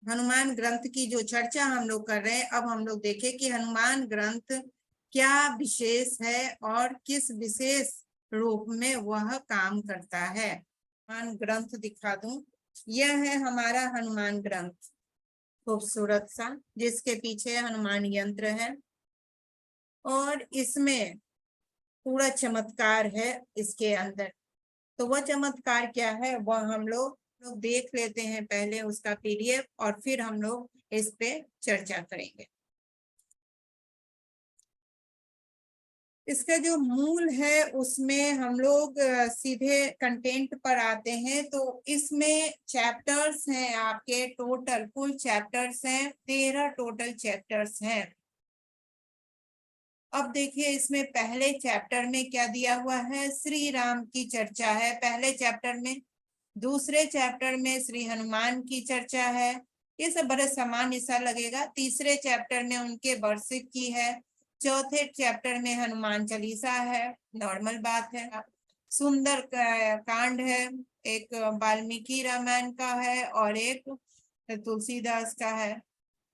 हनुमान ग्रंथ की जो चर्चा हम लोग कर रहे हैं, अब हम लोग देखें कि हनुमान ग्रंथ क्या विशेष है और किस विशेष रूप में वह काम करता है। हनुमान ग्रंथ दिखा दूं, यह है हमारा हनुमान ग्रंथ, खूबसूरत सा, जिसके पीछे हनुमान यंत्र है और इसमें पूरा चमत्कार है इसके अंदर। तो वह चमत्कार क्या है वह हम लोग देख लेते हैं, पहले उसका पीडीएफ, और फिर हम लोग इस पे चर्चा करेंगे। इसका जो मूल है उसमें हम लोग सीधे कंटेंट पर आते हैं। तो इसमें चैप्टर्स हैं आपके, टोटल कुल चैप्टर्स हैं 13 टोटल चैप्टर्स हैं। अब देखिए इसमें पहले चैप्टर में क्या दिया हुआ है, श्री राम की चर्चा है पहले चैप्टर में। दूसरे चैप्टर में श्री हनुमान की चर्चा है, ये सब बड़े सामान्य सा लगेगा। तीसरे चैप्टर में उनके वर्षिप की है। चौथे चैप्टर में हनुमान चालीसा है, नॉर्मल बात है। सुंदर कांड है, एक वाल्मीकि रामायण का है और एक तुलसीदास का है।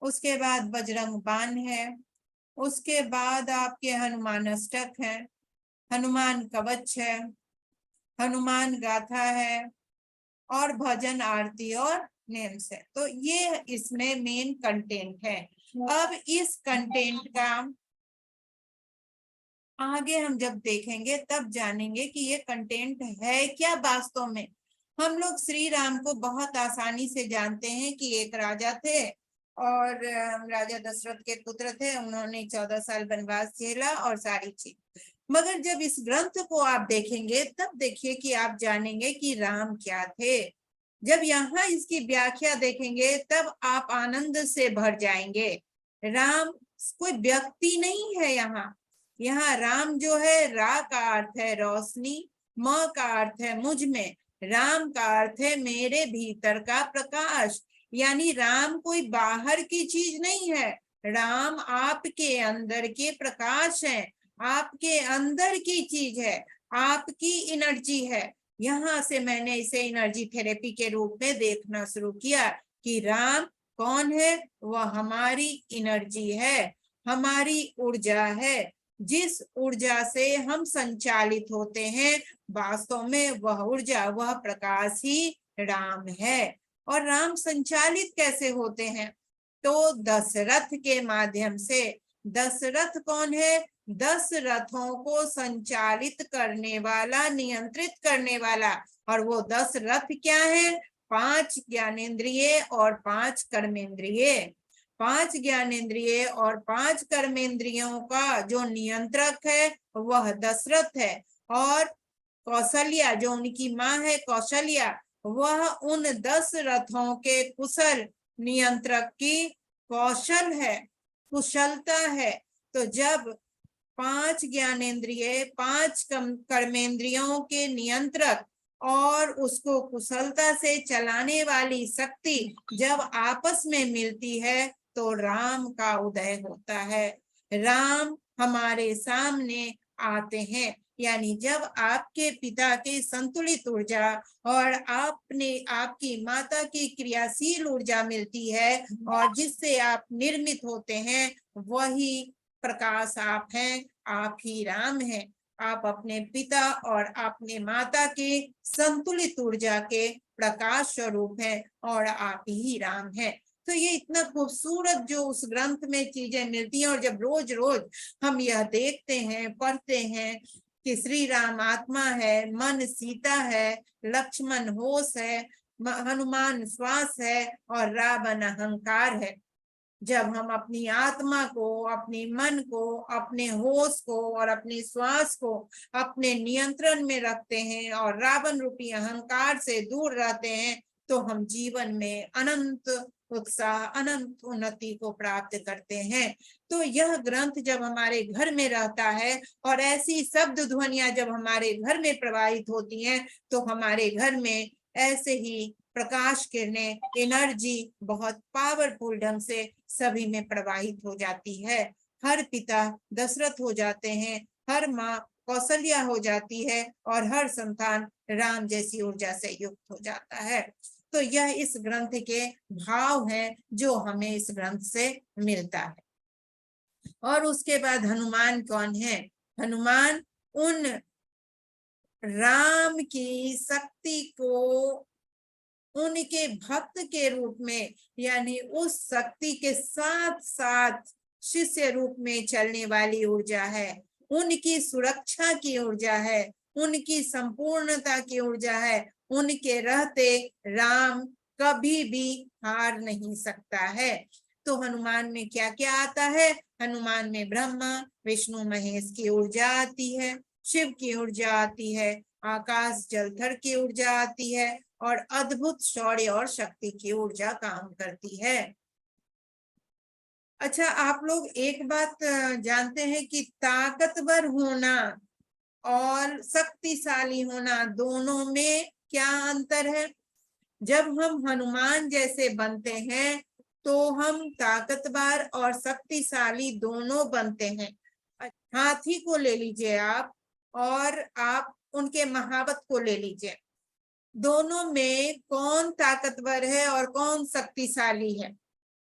उसके बाद बजरंग बाण है, उसके बाद आपके हनुमान अष्टक है, हनुमान कवच है, हनुमान गाथा है और भजन आरती और नेम्स है। तो ये इसमें मेन कंटेंट है। अब इस कंटेंट का आगे हम जब देखेंगे तब जानेंगे कि ये कंटेंट है क्या वास्तव में। हम लोग श्री राम को बहुत आसानी से जानते हैं कि एक राजा थे और राजा दशरथ के पुत्र थे, उन्होंने 14 साल वनवास झेला और सारी चीज। मगर जब इस ग्रंथ को आप देखेंगे तब देखिए कि आप जानेंगे कि राम क्या थे। जब यहाँ इसकी व्याख्या देखेंगे तब आप आनंद से भर जाएंगे। राम कोई व्यक्ति नहीं है यहाँ राम जो है, रा का अर्थ है रोशनी, म का अर्थ है मुझ में, राम का अर्थ है मेरे भीतर का प्रकाश। यानी राम कोई बाहर की चीज नहीं है, राम आपके अंदर के प्रकाश है, आपके अंदर की चीज है, आपकी एनर्जी है। यहाँ से मैंने इसे एनर्जी थेरेपी के रूप में देखना शुरू किया कि राम कौन है, वह हमारी एनर्जी है, हमारी ऊर्जा है, जिस ऊर्जा से हम संचालित होते हैं, वास्तव में वह ऊर्जा, वह प्रकाश ही राम है। और राम संचालित कैसे होते हैं, तो दशरथ के माध्यम से। दशरथ कौन है, 10 रथों को संचालित करने वाला, नियंत्रित करने वाला। और वो 10 रथ क्या है, 5 ज्ञानेंद्रिय और 5 कर्मेंद्रिय। 5 ज्ञानेंद्रिय और 5 कर्मेंद्रियों का जो नियंत्रक है वह दशरथ है। और कौशल्या जो उनकी माँ है कौशल्या, वह उन 10 रथों के कुशल नियंत्रक की कौशल है, कुशलता है। तो जब 5 ज्ञानेंद्रिय 5 कर्मेंद्रियों के नियंत्रक और उसको कुशलता से चलाने वाली शक्ति जब आपस में मिलती है तो राम का उदय होता है, राम हमारे सामने आते हैं। यानी जब आपके पिता की संतुलित ऊर्जा और आपकी माता की क्रियाशील ऊर्जा मिलती है और जिससे आप निर्मित होते हैं, वही प्रकाश आप हैं, आप ही राम हैं। आप अपने पिता और अपने माता के संतुलित ऊर्जा के प्रकाश स्वरूप हैं और आप ही राम हैं। तो ये इतना खूबसूरत जो उस ग्रंथ में चीजें मिलती हैं, और जब रोज रोज हम यह देखते हैं, पढ़ते हैं कि श्री राम आत्मा है, मन सीता है, लक्ष्मण होश है, हनुमान श्वास है और रावण अहंकार है। जब हम अपनी आत्मा को, अपने मन को, अपने होश को और अपने श्वास को अपने नियंत्रण में रखते हैं और रावण रूपी अहंकार से दूर रहते हैं, तो हम जीवन में अनंत उत्साह, अनंत उन्नति को प्राप्त करते हैं। तो यह ग्रंथ जब हमारे घर में रहता है और ऐसी शब्द ध्वनियां जब हमारे घर में प्रवाहित होती हैं, तो हमारे घर में ऐसे ही प्रकाश किरणें, एनर्जी बहुत पावरफुल ढंग से सभी में प्रवाहित हो जाती है। हर पिता दशरथ हो जाते हैं, हर माँ कौशल्या हो जाती है और हर संतान राम जैसी ऊर्जा से युक्त हो जाता है। तो यह इस ग्रंथ के भाव हैं जो हमें इस ग्रंथ से मिलता है। और उसके बाद हनुमान कौन है? हनुमान उन राम की शक्ति को उनके भक्त के रूप में, यानी उस शक्ति के साथ साथ शिष्य रूप में चलने वाली ऊर्जा है, उनकी सुरक्षा की ऊर्जा है, उनकी संपूर्णता की ऊर्जा है। उनके रहते राम कभी भी हार नहीं सकता है। तो हनुमान में क्या क्या आता है? हनुमान में ब्रह्मा विष्णु महेश की ऊर्जा आती है, शिव की ऊर्जा आती है, आकाश जलधर की ऊर्जा आती है, और अद्भुत शौर्य और शक्ति की ऊर्जा काम करती है। अच्छा, आप लोग एक बात जानते हैं कि ताकतवर होना और शक्तिशाली होना दोनों में क्या अंतर है? जब हम हनुमान जैसे बनते हैं तो हम ताकतवर और शक्तिशाली दोनों बनते हैं। हाथी को ले लीजिए आप, और आप उनके महावत को ले लीजिए, दोनों में कौन ताकतवर है और कौन शक्तिशाली है?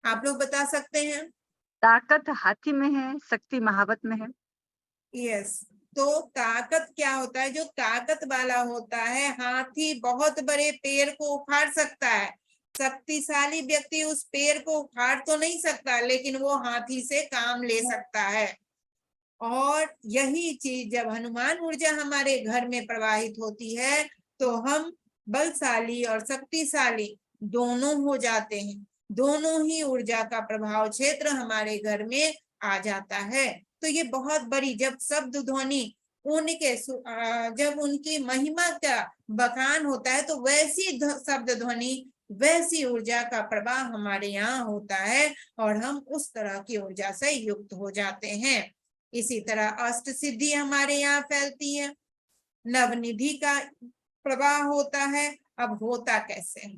आप लोग बता सकते हैं? ताकत हाथी में है, शक्ति महावत में है। यस। तो ताकत क्या होता है? जो ताकत वाला होता है, हाथी बहुत बड़े पेड़ को उखाड़ सकता है, शक्तिशाली व्यक्ति उस पेड़ को उखाड़ तो नहीं सकता, लेकिन वो हाथी से काम ले सकता है। और यही चीज जब हनुमान ऊर्जा हमारे घर में प्रवाहित होती है तो हम बलशाली और शक्तिशाली दोनों हो जाते हैं। दोनों ही ऊर्जा का प्रभाव क्षेत्र हमारे घर में आ जाता है। तो ये बहुत बड़ी, जब शब्द ध्वनि उनके जब उनकी महिमा का बखान होता है तो वैसी शब्द ध्वनि, वैसी ऊर्जा का प्रवाह हमारे यहाँ होता है और हम उस तरह की ऊर्जा से युक्त हो जाते हैं। इसी तरह अष्ट सिद्धि हमारे यहाँ फैलती है, नवनिधि का प्रवाह होता है। अब होता कैसे है?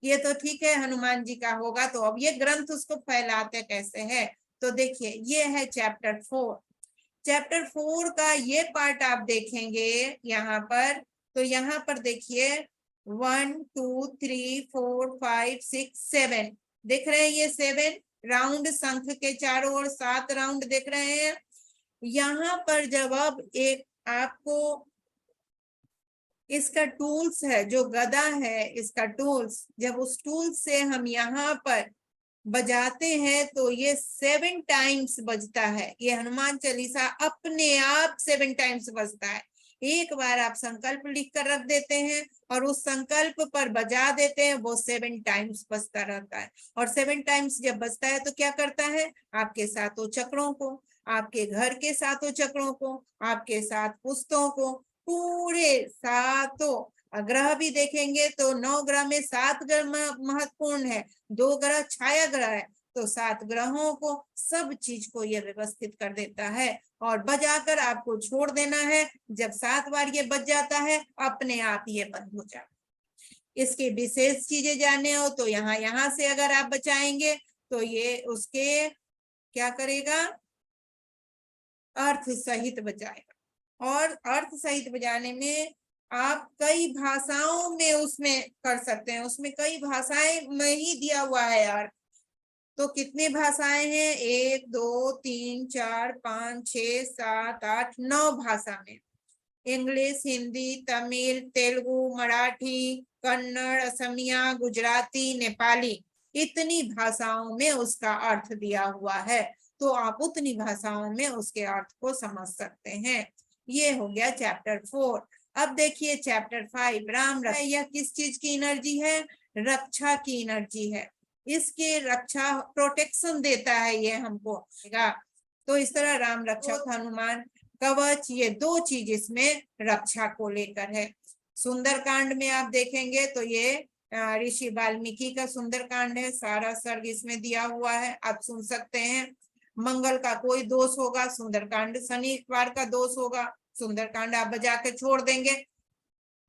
ये तो ठीक है हनुमान जी का होगा, तो अब ये ग्रंथ उसको फैलाते कैसे है? तो देखिए, ये है चैप्टर 4। चैप्टर 4 का ये पार्ट आप देखेंगे यहाँ पर, तो यहाँ पर देखिए 1 2 3 4 5 6 7 देख रहे हैं? ये 7 राउंड शंख के चारों ओर 7 राउंड देख रहे हैं। यहाँ पर जब अब एक आपको इसका टूल्स है, जो गदा है इसका टूल्स, जब उस टूल्स से हम यहाँ पर बजाते हैं तो ये 7 टाइम्स बजता है। ये हनुमान चालीसा अपने आप 7 टाइम्स बजता है। एक बार आप संकल्प लिख कर रख देते हैं और उस संकल्प पर बजा देते हैं, वो 7 टाइम्स बजता रहता है। और 7 टाइम्स जब बजता है तो क्या करता है? आपके सातों चक्रों को, आपके घर के सातों चक्रों को, आपके 7 पुस्तों को, पूरे सातों ग्रह भी देखेंगे तो 9 ग्रह में 7 ग्रह महत्वपूर्ण है, 2 ग्रह छाया ग्रह है, तो 7 ग्रहों को, सब चीज को ये व्यवस्थित कर देता है और बजाकर आपको छोड़ देना है। जब 7 बार ये बज जाता है अपने आप ये बंद हो जाता है। इसकी विशेष चीजें जानने हो तो यहाँ से अगर आप बचाएंगे तो ये उसके क्या करेगा? अर्थ सहित बजाएगा। और अर्थ सहित बजाने में आप कई भाषाओं में उसमें कर सकते हैं, उसमें कई भाषाएं में ही दिया हुआ है अर्थ। तो कितने भाषाएं हैं? 1 2 3 4 5 6 7 8 9 भाषा में, इंग्लिश, हिंदी, तमिल, तेलुगु, मराठी, कन्नड़, असमिया, गुजराती, नेपाली, इतनी भाषाओं में उसका अर्थ दिया हुआ है। तो आप उतनी भाषाओं में उसके अर्थ को समझ सकते हैं। ये हो गया चैप्टर 4। अब देखिए चैप्टर 5 राम रक्षा। यह किस चीज की एनर्जी है? रक्षा की एनर्जी है। इसके रक्षा, प्रोटेक्शन देता है ये हमको। तो इस तरह राम रक्षा, हनुमान कवच, ये 2 चीज इसमें रक्षा को लेकर है। सुंदरकांड में आप देखेंगे तो ये ऋषि वाल्मीकि का सुंदरकांड है, सारा सर्ग इसमें दिया हुआ है, आप सुन सकते हैं। मंगल का कोई दोष होगा, सुंदरकांड, शनिवार का दोष होगा, सुंदरकांड आप बजा के छोड़ देंगे।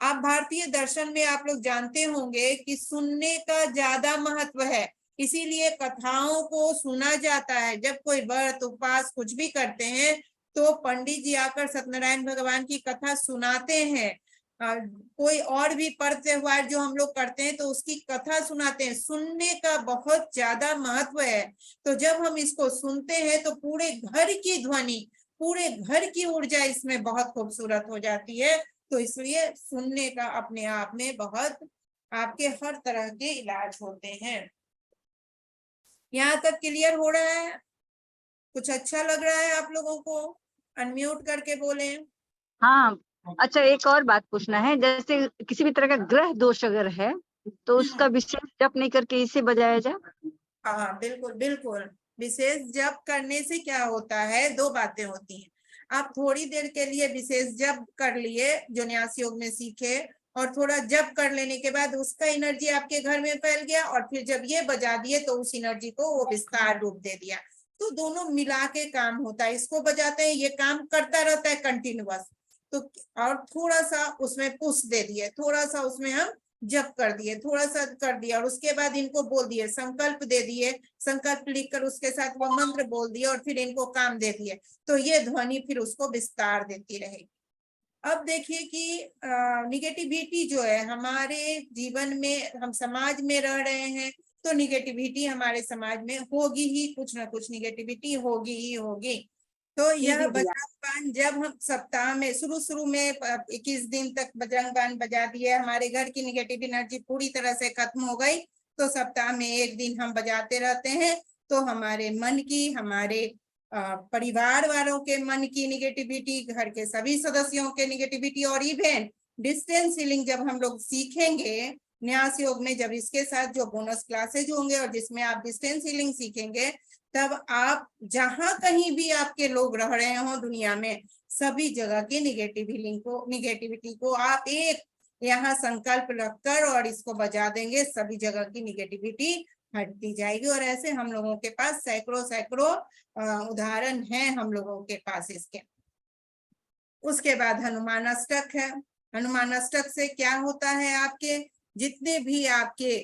आप भारतीय दर्शन में आप लोग जानते होंगे कि सुनने का ज्यादा महत्व है, इसीलिए कथाओं को सुना जाता है। जब कोई व्रत उपवास कुछ भी करते हैं तो पंडित जी आकर सत्यनारायण भगवान की कथा सुनाते हैं। कोई और भी पर्व त्योहार जो हम लोग करते हैं तो उसकी कथा सुनाते हैं, सुनने का बहुत ज्यादा महत्व है। तो जब हम इसको सुनते हैं तो पूरे घर की ध्वनि, पूरे घर की ऊर्जा इसमें बहुत खूबसूरत हो जाती है। तो इसलिए सुनने का अपने आप में बहुत, आपके हर तरह के इलाज होते हैं। यहाँ तक क्लियर हो रहा है? कुछ अच्छा लग रहा है आप लोगों को? अनम्यूट करके बोले। हाँ, अच्छा एक और बात पूछना है, जैसे किसी भी तरह का ग्रह दोष अगर है, तो उसका विशेष जप नहीं करके इसे बजाया जाए? हाँ बिल्कुल बिल्कुल। विशेष जप करने से क्या होता है, दो बातें होती हैं। आप थोड़ी देर के लिए विशेष जप कर लिए जो न्यास योग में सीखे, और थोड़ा जप कर लेने के बाद उसका एनर्जी आपके घर में फैल गया, और फिर जब ये बजा दिए तो उस एनर्जी को वो विस्तार रूप दे दिया। तो दोनों मिला के काम होता है। इसको बजाते हैं, ये काम करता रहता है कंटिन्यूअस। तो और थोड़ा सा उसमें पुश दे दिए, थोड़ा सा उसमें हम जप कर दिए, थोड़ा सा कर दिया, और उसके बाद इनको बोल दिए, संकल्प दे दिए, संकल्प लिखकर उसके साथ वो मंत्र बोल दिए, और फिर इनको काम दे दिए। तो ये ध्वनि फिर उसको विस्तार देती रहेगी। अब देखिए कि निगेटिविटी जो है हमारे जीवन में, हम समाज में रह रहे हैं तो निगेटिविटी हमारे समाज में होगी ही, कुछ ना कुछ निगेटिविटी होगी ही होगी। तो यह बजरंग बाण जब हम सप्ताह में शुरू में 21 दिन तक बजरंग बाण बजा दिए, हमारे घर की निगेटिव एनर्जी पूरी तरह से खत्म हो गई, तो सप्ताह में एक दिन हम बजाते रहते हैं। तो हमारे मन की, हमारे परिवार वालों के मन की निगेटिविटी, घर के सभी सदस्यों के निगेटिविटी, और इवन डिस्टेंस हीलिंग जब हम लोग सीखेंगे न्यास योग में, जब इसके साथ जो बोनस क्लासेज होंगे और जिसमें आप डिस्टेंस हीलिंग सीखेंगे, तब आप जहां कहीं भी आपके लोग रह रहे हो दुनिया में, सभी जगह की निगेटिव हीलिंग को, निगेटिविटी को आप एक यहाँ संकल्प रखकर और इसको बजा देंगे, सभी जगह की निगेटिविटी हटती जाएगी। और ऐसे हम लोगों के पास सैकड़ों सैकड़ों उदाहरण हैं हम लोगों के पास इसके। उसके बाद हनुमान अष्टक है। हनुमान अष्टक से क्या होता है, आपके जितने भी आपके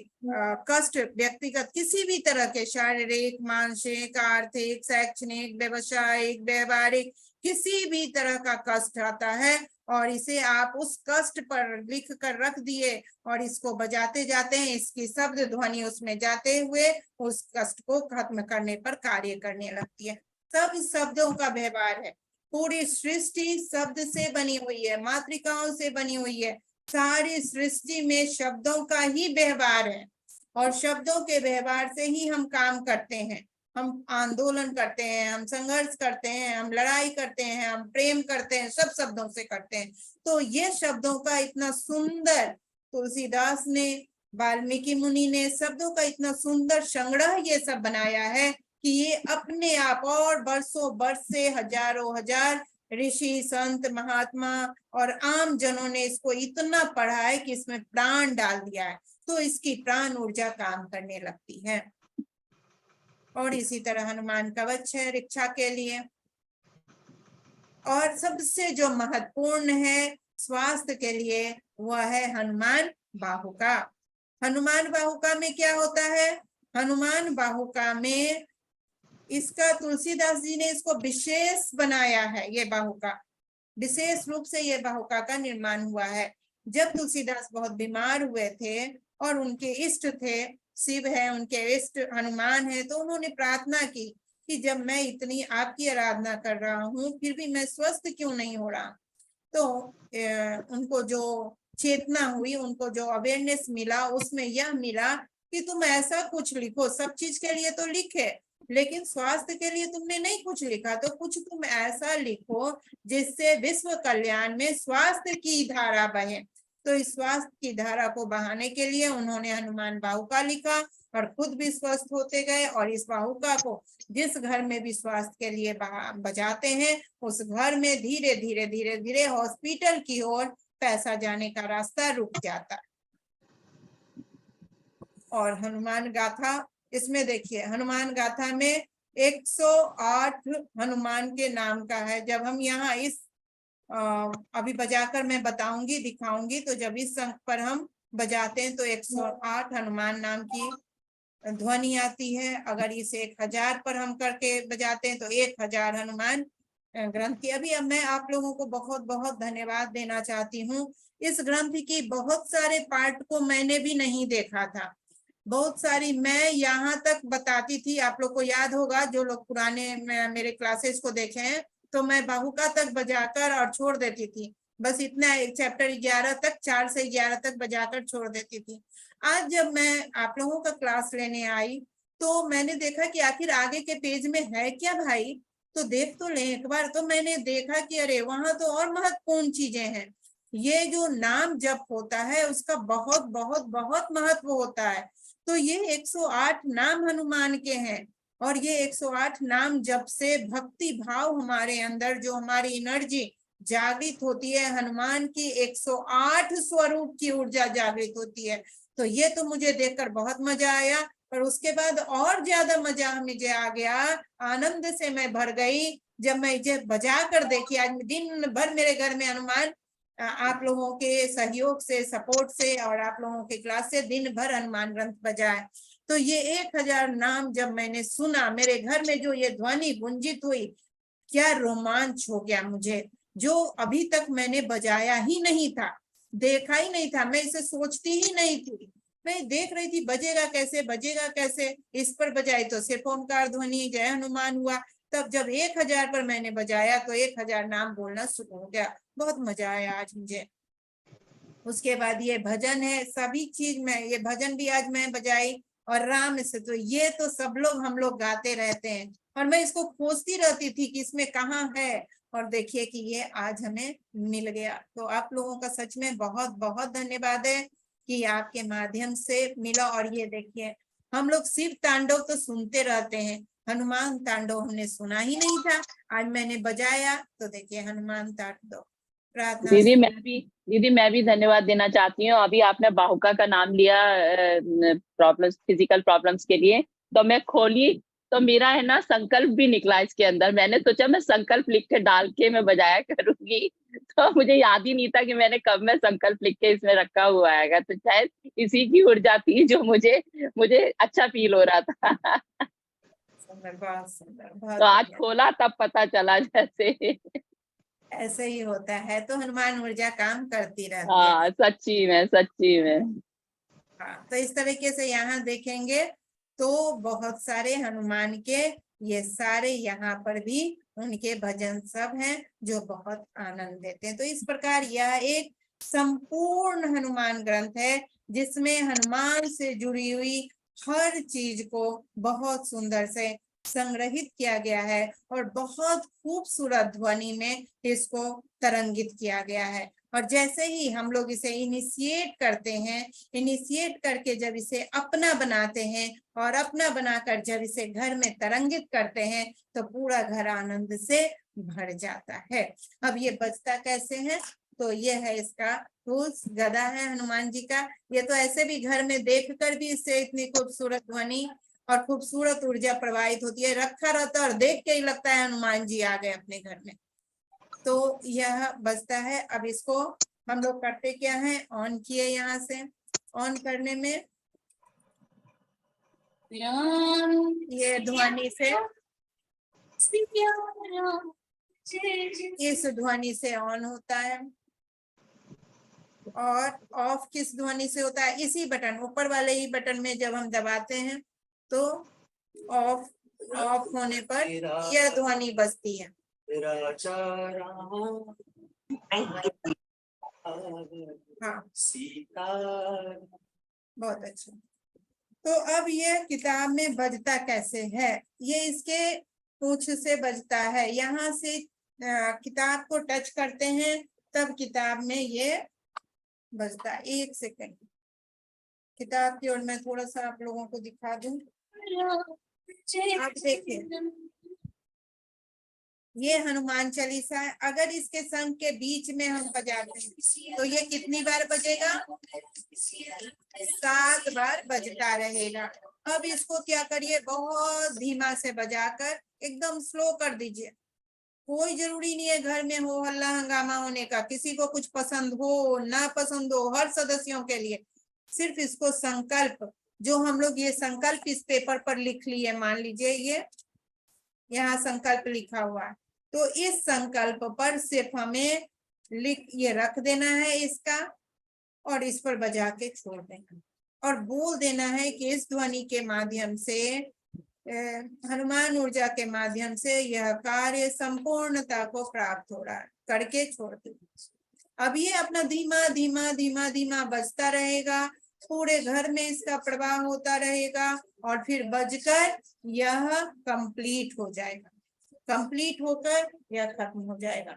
कष्ट, व्यक्तिगत किसी भी तरह के, शारीरिक, मानसिक, आर्थिक, शैक्षणिक, व्यवसायिक, व्यवहारिक, किसी भी तरह का कष्ट आता है, और इसे आप उस कष्ट पर लिख कर रख दिए और इसको बजाते जाते हैं, इसकी शब्द ध्वनि उसमें जाते हुए उस कष्ट को खत्म करने पर कार्य करने लगती है। सब शब्दों का व्यवहार है। पूरी सृष्टि शब्द से बनी हुई है, मातृकाओं से बनी हुई है। सारी सृष्टि में शब्दों का ही व्यवहार है, और शब्दों के व्यवहार से ही हम काम करते हैं। हम आंदोलन करते हैं, हम संघर्ष करते हैं, हम लड़ाई करते हैं, हम प्रेम करते हैं, सब शब्दों से करते हैं। तो ये शब्दों का इतना सुंदर, तुलसीदास ने, वाल्मीकि मुनि ने शब्दों का इतना सुंदर संग्रह ये सब बनाया है कि ये अपने आप, और बरसों बरस से हजारों हजार ऋषि, संत, महात्मा और आम जनों ने इसको इतना पढ़ा है कि इसमें प्राण डाल दिया है, तो इसकी प्राण ऊर्जा काम करने लगती है। और इसी तरह हनुमान कवच है रक्षा के लिए। और सबसे जो महत्वपूर्ण है स्वास्थ्य के लिए, वह है हनुमान बाहुका। हनुमान बाहुका में क्या होता है, हनुमान बाहुका में इसका तुलसीदास जी ने इसको विशेष बनाया है। ये बाहुका विशेष रूप से ये बाहुका का निर्माण हुआ है। जब तुलसीदास बहुत बीमार हुए थे और उनके इष्ट थे, शिव है, उनके इष्ट हनुमान है, तो उन्होंने प्रार्थना की कि जब मैं इतनी आपकी आराधना कर रहा हूँ फिर भी मैं स्वस्थ क्यों नहीं हो रहा। तो उनको जो चेतना हुई, उनको जो अवेयरनेस मिला, उसमें यह मिला कि तुम ऐसा कुछ लिखो, सब चीज के लिए तो लिखे लेकिन स्वास्थ्य के लिए तुमने नहीं कुछ लिखा, तो कुछ तुम ऐसा लिखो जिससे विश्व कल्याण में स्वास्थ्य की धारा बहे। तो इस स्वास्थ्य की धारा को बहाने के लिए उन्होंने हनुमान बाहुका लिखा और खुद भी स्वस्थ होते गए। और इस बाहुका को जिस घर में भी स्वास्थ्य के लिए बजाते हैं, उस घर में धीरे धीरे धीरे धीरे हॉस्पिटल की ओर पैसा जाने का रास्ता रुक जाता है। और हनुमान गाथा, इसमें देखिए हनुमान गाथा में 108 हनुमान के नाम का है। जब हम यहाँ इस अभी बजाकर मैं बताऊंगी, दिखाऊंगी, तो जब इस अंक पर हम बजाते हैं तो 108 हनुमान नाम की ध्वनि आती है। अगर इसे 1000 पर हम करके बजाते हैं तो 1000 हनुमान ग्रंथ की। अभी अब मैं आप लोगों को बहुत बहुत धन्यवाद देना चाहती हूँ। इस ग्रंथ की बहुत सारे पार्ट को मैंने भी नहीं देखा था, बहुत सारी मैं यहाँ तक बताती थी। आप लोग को याद होगा, जो लोग पुराने मेरे क्लासेस को देखे हैं, तो मैं बाहुका तक बजाकर और छोड़ देती थी, बस इतना, एक चैप्टर 11 तक, 4 से 11 तक बजाकर छोड़ देती थी। आज जब मैं आप लोगों का क्लास लेने आई तो मैंने देखा कि आखिर आगे के पेज में है क्या भाई, तो देख तो ले एक बार। तो मैंने देखा कि अरे वहां तो और महत्वपूर्ण चीजें हैं। ये जो नाम जप होता है उसका बहुत बहुत बहुत महत्व होता है। तो ये 108 नाम हनुमान के हैं, और ये 108 नाम जप से भक्ति भाव हमारे अंदर, जो हमारी एनर्जी जागृत होती है, हनुमान की 108 स्वरूप की ऊर्जा जागृत होती है। तो ये तो मुझे देखकर बहुत मजा आया, और उसके बाद और ज्यादा मजा मुझे आ गया, आनंद से मैं भर गई जब मैं इसे बजा कर देखी। आज दिन भर मेरे घर में हनुमान, आप लोगों के सहयोग से, सपोर्ट से, और आप लोगों के क्लास से दिन भर हनुमान ग्रंथ बजा है। तो ये 1000 नाम जब मैंने सुना, मेरे घर में जो ये ध्वनि गुंजित हुई, क्या रोमांच हो गया मुझे, जो अभी तक मैंने बजाया ही नहीं था, देखा ही नहीं था। मैं इसे सोचती ही नहीं थी, मैं देख रही थी बजेगा कैसे, बजेगा कैसे। इस पर बजाई तो सिर्फ ओमकार ध्वनि, जय हनुमान हुआ। तब जब 1000 पर मैंने बजाया तो 1000 नाम बोलना शुरू हो गया। बहुत मजा आया आज मुझे। उसके बाद ये भजन है, सभी चीज में ये भजन भी आज मैं बजाई, और राम से तो ये तो सब लोग हम लोग गाते रहते हैं, और मैं इसको खोजती रहती थी कि इसमें कहाँ है, और देखिए कि ये आज हमें मिल गया। तो आप लोगों का सच में बहुत बहुत धन्यवाद है कि आपके माध्यम से मिला। और ये देखिए, हम लोग शिव तांडव तो सुनते रहते हैं, हनुमान तांडव हमने सुना ही नहीं था। आज मैंने बजाया तो देखिए हनुमान तांडव। प्रार्थना। दीदी मैं भी धन्यवाद देना चाहती हूँ। अभी आपने बाहुका का नाम लिया प्रॉब्लम्स, फिजिकल प्रॉब्लम्स के लिए, तो मैं खोली तो मेरा है ना संकल्प भी निकला इसके अंदर। मैंने सोचा मैं संकल्प लिख के डाल के मैं बजाया करूंगी, तो मुझे याद ही नहीं था कि मैंने कब मैं संकल्प लिख के इसमें रखा हुआ है। तो शायद इसी की ऊर्जा थी जो मुझे अच्छा फील हो रहा था। बहुत सुंदर, तो आज खोला तब पता चला जैसे। ऐसे ही होता है, तो हनुमान ऊर्जा काम करती रहती है। हाँ सच्ची में, सच्ची में। हाँ, तो इस तरीके से यहाँ देखेंगे तो बहुत सारे हनुमान के ये सारे यहाँ पर भी उनके भजन सब हैं जो बहुत आनंद देते हैं। तो इस प्रकार यह एक संपूर्ण हनुमान ग्रंथ है जिसमें हनुमान से जुड़ी हुई हर चीज को बहुत सुंदर से संग्रहित किया गया है, और बहुत खूबसूरत ध्वनि में इसको तरंगित किया गया है। और जैसे ही हम लोग इसे इनिशिएट करते हैं, इनिशिएट करके जब इसे अपना बनाते हैं, और अपना बनाकर जब इसे घर में तरंगित करते हैं, तो पूरा घर आनंद से भर जाता है। अब ये बजता कैसे है, तो ये है इसका टूल्स, गदा है हनुमान जी का। ये तो ऐसे भी घर में देखकर भी इससे इतनी खूबसूरत ध्वनि और खूबसूरत ऊर्जा प्रवाहित होती है, रखा रहता है और देख के ही लगता है हनुमान जी आ गए अपने घर में। तो यह बजता है। अब इसको हम लोग करते क्या है, ऑन किए, यहाँ से ऑन करने में ये ध्वनि से, इस ध्वनि से ऑन होता है, और ऑफ किस ध्वनि से होता है, इसी बटन, ऊपर वाले ही बटन में जब हम दबाते हैं तो ऑफ होने पर यह ध्वनि बजती है। हाँ, बहुत अच्छा। तो अब ये किताब में बजता कैसे है, ये इसके पूंछ से बजता है। यहाँ से किताब को टच करते हैं तब किताब में ये बजता है। एक सेकंड, किताब की ओर मैं थोड़ा सा आप लोगों को दिखा दूं। आप देखिए, ये हनुमान चालीसा है। अगर इसके संग के बीच में हम बजाते हैं तो ये कितनी बार बजेगा, 7 बार बजता रहेगा। अब इसको क्या करिए, बहुत धीमा से बजाकर एकदम स्लो कर दीजिए। कोई जरूरी नहीं है घर में हो हल्ला हंगामा होने का, किसी को कुछ पसंद हो ना पसंद हो, हर सदस्यों के लिए सिर्फ इसको संकल्प, जो हम लोग ये संकल्प इस पेपर पर लिख लिए, मान लीजिए ये यहाँ संकल्प लिखा हुआ है, तो इस संकल्प पर सिर्फ हमें ये रख देना है इसका, और इस पर बजा के छोड़ देना और बोल देना है कि इस ध्वनि के माध्यम से, हनुमान ऊर्जा के माध्यम से यह कार्य संपूर्णता को प्राप्त हो रहा है, करके छोड़ दो। अब ये अपना धीमा धीमा धीमा धीमा बजता रहेगा, पूरे घर में इसका प्रवाह होता रहेगा और फिर बजकर यह कंप्लीट हो जाएगा, कंप्लीट होकर यह खत्म हो जाएगा।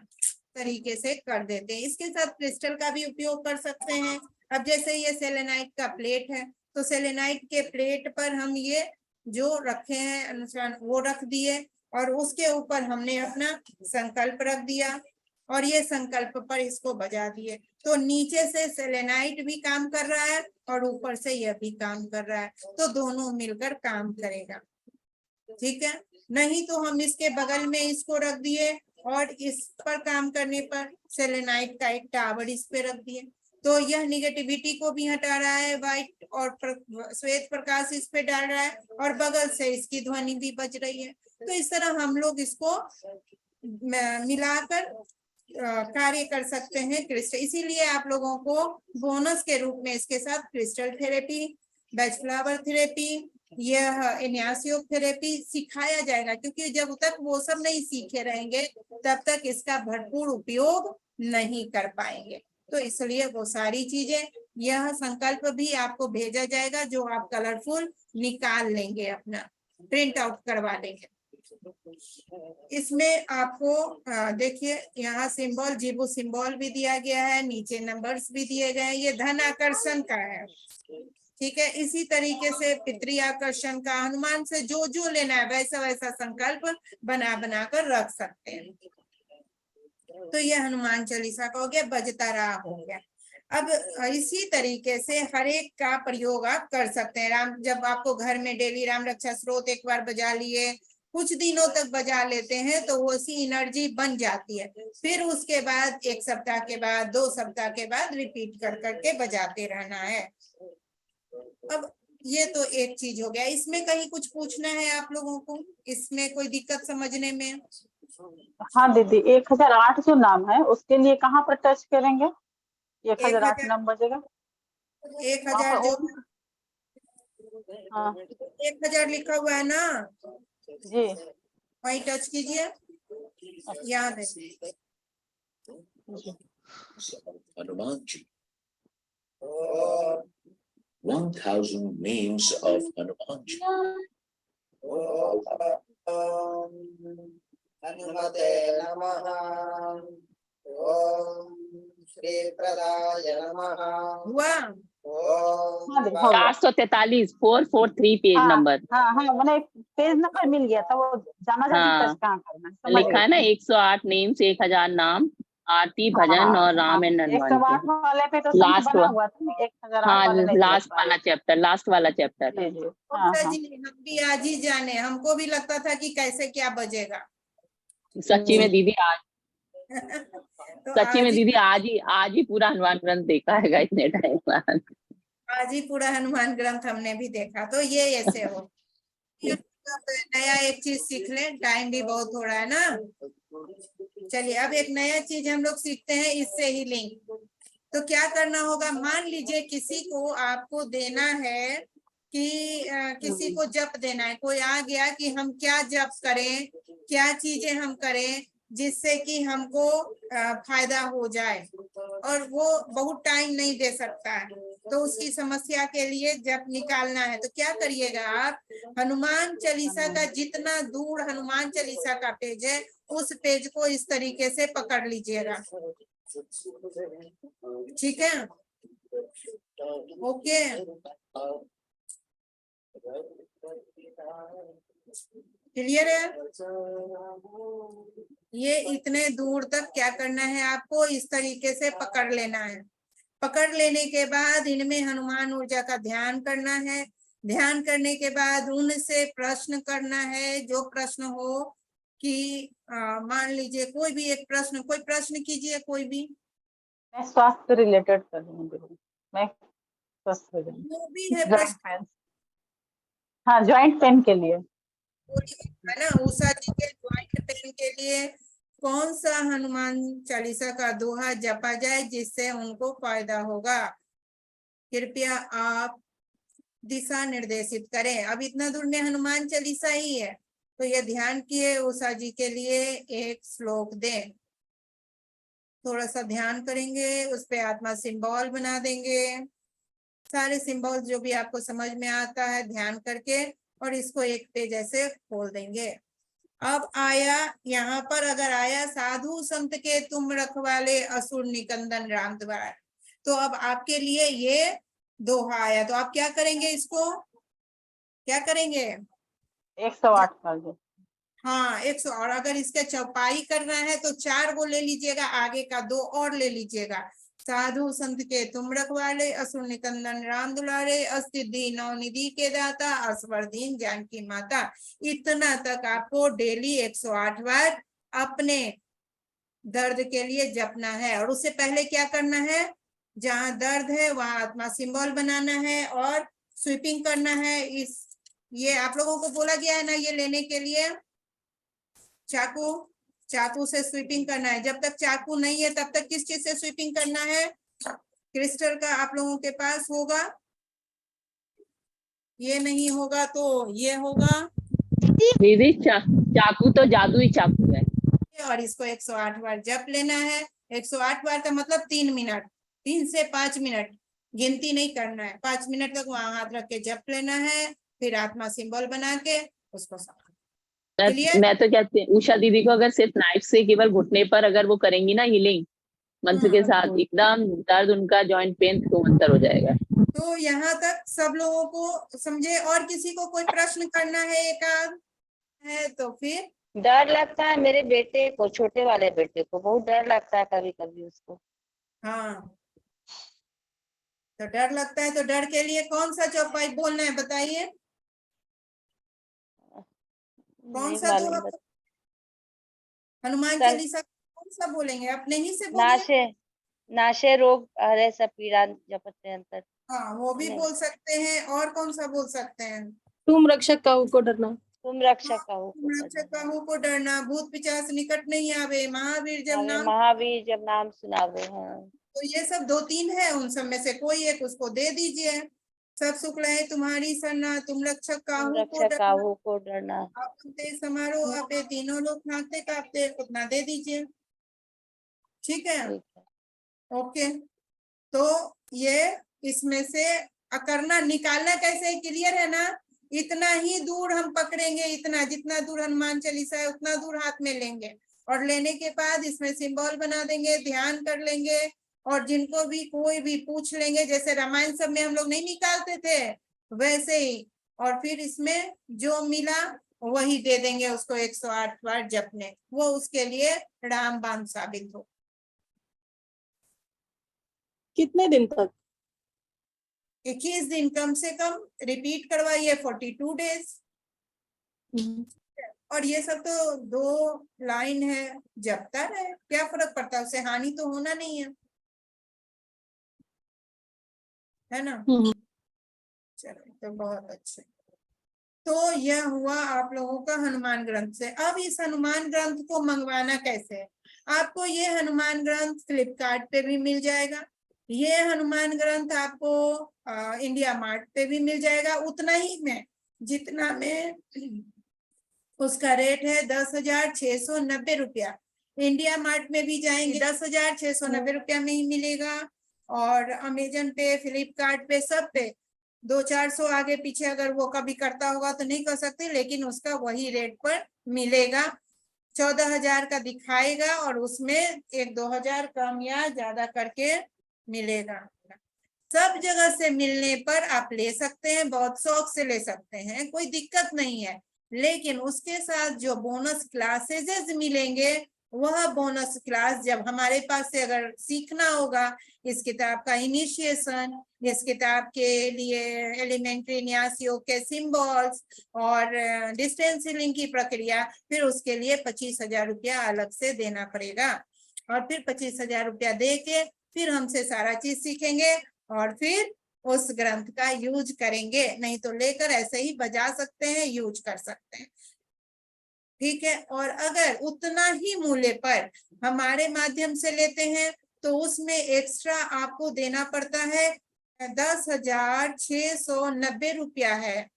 तरीके से कर देते हैं। इसके साथ क्रिस्टल का भी उपयोग कर सकते हैं। अब जैसे ये सेलेनाइट का प्लेट है, तो सेलेनाइट के प्लेट पर हम ये जो रखे हैं अनुसार वो रख दिए और उसके ऊपर हमने अपना संकल्प रख दिया और ये संकल्प पर इसको बजा दिए, तो नीचे से सेलेनाइट भी काम कर रहा है और ऊपर से यह भी काम कर रहा है, तो दोनों मिलकर काम करेगा। ठीक है, नहीं तो हम इसके बगल में इसको रख दिए और इस पर काम करने पर सेलेनाइट का एक टावर इस पे रख दिए, तो यह निगेटिविटी को भी हटा रहा है, व्हाइट और श्वेत प्रकाश इस पे डाल रहा है और बगल से इसकी ध्वनि भी बज रही है। तो इस तरह हम लोग इसको मिलाकर कार्य कर सकते हैं क्रिस्टल। इसीलिए आप लोगों को बोनस के रूप में इसके साथ crystal therapy, batch flower therapy, यह एनियास योग थेरेपी सिखाया जाएगा, क्योंकि जब तक वो सब नहीं सीखे रहेंगे तब तक इसका भरपूर उपयोग नहीं कर पाएंगे। तो इसलिए वो सारी चीजें, यह संकल्प भी आपको भेजा जाएगा जो आप कलरफुल निकाल लेंगे, अपना प्रिंट आउट करवा लेंगे। इसमें आपको देखिए यहाँ सिंबल, जीबू सिंबल भी दिया गया है, नीचे नंबर्स भी दिए गए हैं, ये धन आकर्षण का है। ठीक है, इसी तरीके से पितृ आकर्षण का, हनुमान से जो जो लेना है वैसा वैसा संकल्प बना बना कर रख सकते हैं। तो ये हनुमान चालीसा का हो गया, बजता रहा हो गया। अब इसी तरीके से हर एक का प्रयोग आप कर सकते हैं। राम, जब आपको घर में डेली राम रक्षा स्रोत एक बार बजा लिए, कुछ दिनों तक बजा लेते हैं तो वो सी एनर्जी बन जाती है, फिर उसके बाद 1 सप्ताह के बाद, 2 सप्ताह के बाद रिपीट कर करके बजाते रहना है। अब ये तो एक चीज हो गया। इसमें कहीं कुछ पूछना है आप लोगों को, इसमें कोई दिक्कत समझने में? हाँ दीदी, 1008 जो नाम है उसके लिए कहाँ पर टच करेंगे? 1008 नाम बजेगा। 1000 जो हाँ 1000 लिखा हुआ है ना जी, वही टच कीजिए, याद है। Hanuman ji. 1000 names of Hanuman ji. हनुमते नमः। ओम श्री प्रदाय नमः। हुआ? हाँ दीदी, हो गया। 443 443 पेज हाँ, नंबर। हाँ हाँ, मैंने पेज नंबर मिल गया था, वो जाना जाती हाँ, टच कहाँ करना है, समझ लिखा है ना 108 नेम्स, 1000 नाम, आरती भजन और राम एंड हनुमान 108 की। वाले पे तो लास्ट बना हुआ था, 1008 हाँ, वाले नहीं लास्ट देख पाए। वाला चैप्टर, लास्ट वाला चैप्टर। जी जी, हाँ ममता हाँ, जी, हम भी आज ही जाने, हमको भी लगता था कि कैसे क्या बजेगा। सच्ची में दीदी आज, तो सच्ची में आज दीदी आज ही पूरा हनुमान ग्रंथ देखा है इतने टाइम बाद। आज ही पूरा हनुमान ग्रंथ हमने भी देखा। तो ये ऐसे हो, नया एक चीज सीख लें, टाइम भी बहुत हो रहा है ना। चलिए, अब एक नया चीज हम लोग सीखते हैं, इससे ही लिंक। तो क्या करना होगा, मान लीजिए किसी को आपको देना है कि किसी को जप देना है, कोई आ गया कि हम क्या जप करें, क्या चीजें हम करें जिससे कि हमको फायदा हो जाए, और वो बहुत टाइम नहीं दे सकता है, तो उसकी समस्या के लिए जप निकालना है। तो क्या करिएगा आप, हनुमान चालीसा का जितना दूर हनुमान चालीसा का पेज है उस पेज को इस तरीके से पकड़ लीजिएगा। ठीक है, ओके। क्लियर है? ये इतने दूर तक क्या करना है आपको, इस तरीके से पकड़ लेना है। पकड़ लेने के बाद इनमें हनुमान ऊर्जा का ध्यान करना है। ध्यान करने के बाद उनसे प्रश्न करना है, जो प्रश्न हो कि मान लीजिए कोई भी एक प्रश्न, कोई प्रश्न कीजिए कोई भी। मैं स्वास्थ्य रिलेटेड कर रही हूँ, मैं स्वास्थ्य जो भी है जॉइंट प्रश्न, पेन, हाँ जॉइंट पेन के लिए। है ना, उषा जी के ज्वाइंट पेन के लिए, कौन सा हनुमान चालीसा का दोहा जपा जाए जिससे उनको फायदा होगा। कृपया आप दिशा निर्देशित करें। अब इतना दूर में हनुमान चालीसा ही है, तो ये ध्यान किए उषा जी के लिए एक श्लोक दें। थोड़ा सा ध्यान करेंगे, उस पे आत्मा सिंबल बना देंगे, सारे सिंबल जो भी आपको समझ में आता है ध्यान करके, और इसको एक पेज ऐसे खोल देंगे। अब आया यहाँ पर, अगर आया साधु संत के तुम रखवाले असुर निकंदन राम द्वार, तो अब आपके लिए ये दोहा आया, तो आप क्या करेंगे, इसको क्या करेंगे, 108 कर दो। हाँ 100। और अगर इसका चौपाई करना है तो 4 को ले लीजिएगा, आगे का 2 और ले लीजिएगा। साधु संत के तुम रखवाले असुर निकंदन राम दुलारे, अस्तिद्धि नवनिधि के दाता असवर दीन जानकी माता। इतना तक आपको डेली 108 बार अपने दर्द के लिए जपना है। और उससे पहले क्या करना है, जहां दर्द है वहां आत्मा सिंबल बनाना है और स्वीपिंग करना है। ये आप लोगों को बोला गया है ना, ये लेने के लिए चाकू से स्वीपिंग करना है। जब तक चाकू नहीं है तब तक किस चीज से स्वीपिंग करना है, क्रिस्टल का आप लोगों के पास होगा, ये नहीं होगा तो ये होगा। दीदी चाकू तो जादुई चाकू है। और इसको 108 बार जप लेना है। 108 बार का मतलब 3 मिनट, 3 से 5 मिनट, गिनती नहीं करना है। 5 मिनट तक वहां हाथ रख के जप लेना है, फिर आत्मा सिंबल बना के उसको क्लियर। मैं तो कहती हूँ उषा दीदी को अगर सिर्फ नाइफ से केवल घुटने पर अगर वो करेंगी ना हीलिंग मंत्र के साथ, एकदम दर्द उनका जॉइंट पेन तुरंत हो जाएगा। तो यहाँ तक सब लोगों को समझे। और किसी को कोई प्रश्न करना है एक आध है तो फिर। डर लगता है मेरे बेटे को, छोटे वाले बेटे को बहुत डर लगता है कभी कभी उसको। हाँ तो डर लगता है, तो डर के लिए कौन सा चौपाई बोलना है बताइए, कौन सा दोहा, हनुमान चालीसा कौन सा बोलेंगे, अपने ही से बोलिए। नाशे रोग हरे सब पीड़ा जपते अंतर। हाँ वो भी बोल सकते हैं, और कौन सा बोल सकते हैं, तुम रक्षक काहू को डरना, तुम रक्षक काहू को डरना, भूत पिशाच निकट नहीं आवे, महावीर जब नाम सुनावे। हाँ तो ये सब 2-3 है, उन सब में से कोई एक उसको दे दीजिए। सब शुक्ल है तुम्हारी सरना, तुम रक्षक काहू को डरना, समारोह आपे, तीनों लोग खाते कांपते, उतना दे दीजिए। ठीक है, ओके। तो ये इसमें से करना, निकालना कैसे है, क्लियर है ना। इतना ही दूर हम पकड़ेंगे, इतना जितना दूर हनुमान चालीसा है उतना दूर हाथ में लेंगे, और लेने के बाद इसमें सिंबल बना देंगे, ध्यान कर लेंगे। और जिनको भी कोई भी पूछ लेंगे, जैसे रामायण सब में हम लोग नहीं निकालते थे वैसे ही, और फिर इसमें जो मिला वही दे देंगे उसको 108 बार जपने, वो उसके लिए रामबाण साबित हो। कितने दिन तक, 21 दिन कम से कम रिपीट करवाइए, 42 डेज। और ये सब तो 2 लाइन है, जपता रहे, क्या फर्क पड़ता है, उससे हानि तो होना नहीं है ना। चलो तो बहुत अच्छे। तो यह हुआ आप लोगों का हनुमान ग्रंथ से। अब इस हनुमान ग्रंथ को मंगवाना कैसे है, आपको ये हनुमान ग्रंथ फ्लिपकार्ट पे भी मिल जाएगा, ये हनुमान ग्रंथ आपको इंडिया मार्ट पे भी मिल जाएगा, उतना ही में जितना में उसका रेट है 10,690 रुपया। इंडिया मार्ट में भी जाएंगे 10,690 रुपया में ही मिलेगा, और अमेजन पे, फ्लिपकार्ट पे, सब पे 200-400 आगे पीछे अगर वो कभी करता होगा तो नहीं कर सकते, लेकिन उसका वही रेट पर मिलेगा। 14,000 का दिखाएगा और उसमें 1-2 हजार कम या ज्यादा करके मिलेगा। सब जगह से मिलने पर आप ले सकते हैं, बहुत शौक से ले सकते हैं, कोई दिक्कत नहीं है। लेकिन उसके साथ जो बोनस क्लासेस मिलेंगे, वह बोनस क्लास जब हमारे पास से अगर सीखना होगा, इस किताब का इनिशिएशन, इस किताब के लिए एलिमेंट्री न्यास योग के सिंबल्स और डिस्टेंस हीलिंग की प्रक्रिया, फिर उसके लिए 25,000 रुपया अलग से देना पड़ेगा। और फिर 25,000 रुपया दे के फिर हमसे सारा चीज सीखेंगे और फिर उस ग्रंथ का यूज करेंगे, नहीं तो लेकर ऐसे ही बजा सकते हैं, यूज कर सकते हैं। ठीक है। और अगर उतना ही मूल्य पर हमारे माध्यम से लेते हैं तो उसमें एक्स्ट्रा आपको देना पड़ता है 10,690 रुपया है।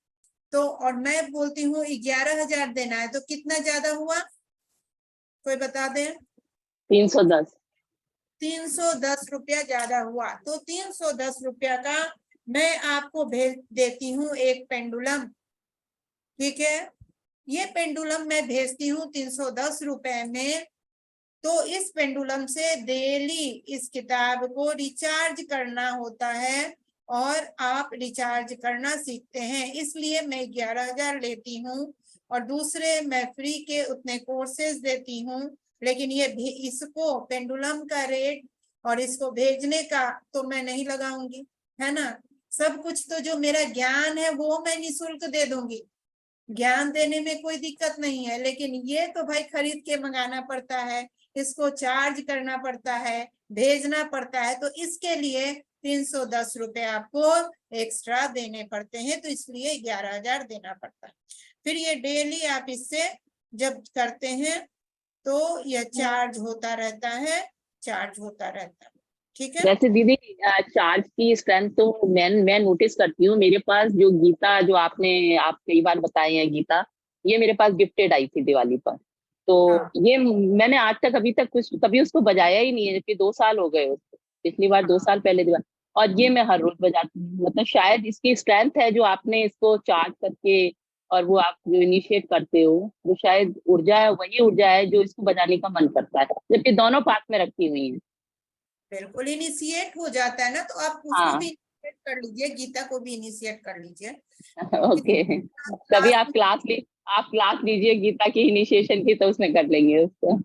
तो और मैं बोलती हूँ 11,000 देना है, तो कितना ज्यादा हुआ कोई बता दें? 310। 310 रुपया ज्यादा हुआ। तो 310 रुपया का मैं आपको भेज देती हूँ एक पेंडुलम, ठीक है। ये पेंडुलम मैं भेजती हूँ 310 रुपए में। तो इस पेंडुलम से डेली इस किताब को रिचार्ज करना होता है और आप रिचार्ज करना सीखते हैं, इसलिए मैं 11,000 लेती हूँ। और दूसरे मैं फ्री के उतने कोर्सेज देती हूँ, लेकिन ये इसको पेंडुलम का रेट और इसको भेजने का तो मैं नहीं लगाऊंगी, है ना। सब कुछ तो जो मेरा ज्ञान है वो मैं निःशुल्क दे दूंगी, ज्ञान देने में कोई दिक्कत नहीं है। लेकिन ये तो भाई खरीद के मंगाना पड़ता है, इसको चार्ज करना पड़ता है, भेजना पड़ता है, तो इसके लिए 310 रुपए आपको एक्स्ट्रा देने पड़ते हैं, तो इसलिए 11,000 देना पड़ता है। फिर ये डेली आप इससे जब करते हैं तो यह चार्ज होता रहता है, चार्ज होता रहता है, ठीक है। वैसे दीदी चार्ज की स्ट्रेंथ तो मैं नोटिस करती हूँ। मेरे पास जो गीता, जो आप कई बार बताए हैं गीता, ये मेरे पास गिफ्टेड आई थी दिवाली पर। तो ये मैंने आज तक अभी तक कभी उसको बजाया ही नहीं है, जबकि 2 साल हो गए उसको। पिछली बार 2 साल पहले दिवाली, और ये मैं हर रोज बजाती हूँ। मतलब शायद इसकी स्ट्रेंथ है जो आपने इसको चार्ज करके और वो आप जो इनिशिएट करते हो, वो शायद ऊर्जा है, वही ऊर्जा है जो इसको बजाने का मन करता है, जबकि दोनों पास में रखी हुई है। बिल्कुल इनिशिएट हो जाता है ना, तो आप उसको भी इनिशिएट कर लीजिए, गीता को भी इनिशिएट कर लीजिए। ओके, कभी आप क्लास लीजिए गीता की इनिशिएशन की, तो उसमें कर लेंगे उसको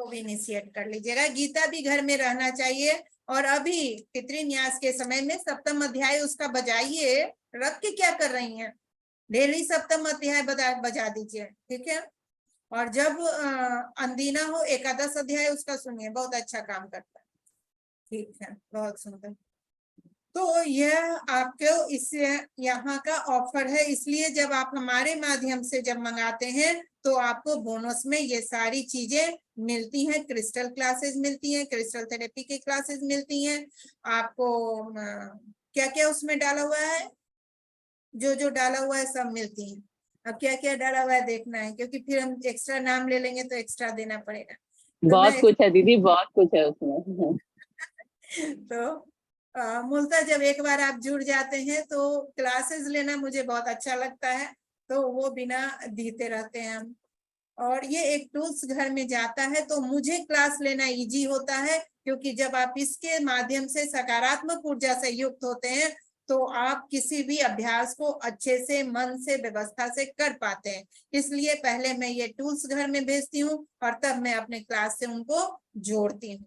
भी इनिशिएट कर लीजिएगा। गीता भी घर में रहना चाहिए। और अभी पितृन्यास के समय में सप्तम अध्याय उसका बजाइए, रख के क्या कर रही हैं, डेली सप्तम अध्याय बजा दीजिए, ठीक है। और जब अंदीना हो एकादश अध्याय उसका सुनिए, बहुत अच्छा काम करता है, ठीक है, बहुत सुंदर। तो यह आपको इससे यहाँ का ऑफर है, इसलिए जब आप हमारे माध्यम से जब मंगाते हैं तो आपको बोनस में ये सारी चीजें मिलती हैं। क्रिस्टल क्लासेस मिलती हैं, क्रिस्टल थेरेपी की क्लासेस मिलती हैं आपको। क्या क्या उसमें डाला हुआ है, जो डाला हुआ है सब मिलती हैं। अब क्या क्या डाला हुआ है देखना है, क्योंकि फिर हम एक्स्ट्रा नाम ले लेंगे तो एक्स्ट्रा देना पड़ेगा। तो बहुत कुछ है दीदी, बहुत कुछ है उसमें। तो मूलतः जब एक बार आप जुड़ जाते हैं तो क्लासेस लेना मुझे बहुत अच्छा लगता है, तो वो बिना देते रहते हैं हम। और ये एक टूल्स घर में जाता है तो मुझे क्लास लेना इजी होता है, क्योंकि जब आप इसके माध्यम से सकारात्मक ऊर्जा से युक्त होते हैं तो आप किसी भी अभ्यास को अच्छे से मन से व्यवस्था से कर पाते हैं। इसलिए पहले मैं ये टूल्स घर में भेजती हूँ और तब मैं अपने क्लास से उनको जोड़ती हूँ।